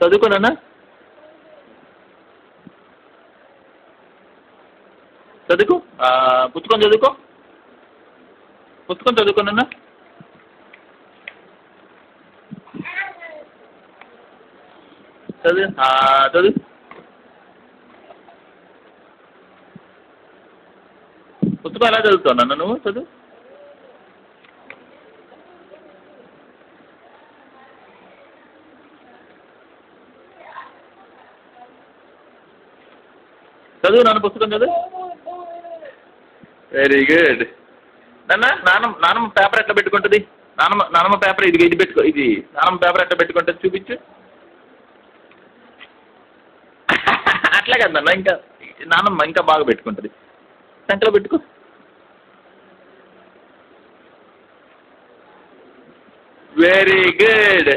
చదువుకోనన్నా చదువుకో పుస్తకం చదువుకో పుస్తకం చదువుకోనన్నా చదువు చదువు పుస్తకం ఎలా చదువుతావు నాన్న నువ్వు చదువు చదువు నాన్న పుస్తకం చదువు వెరీ గుడ్ నాన్నమ్మ పేపర్ ఎట్లా పెట్టుకుంటుంది నానమ్మ పేపర్ ఇది పెట్టుకో ఇది నానమ్మ పేపర్ ఎట్లా పెట్టుకుంటుంది చూపించు అట్లా కదన్న ఇంకా నానమ్మ ఇంకా బాగా పెట్టుకుంటుంది సంఖ్యలో పెట్టుకో వెరీ గుడ్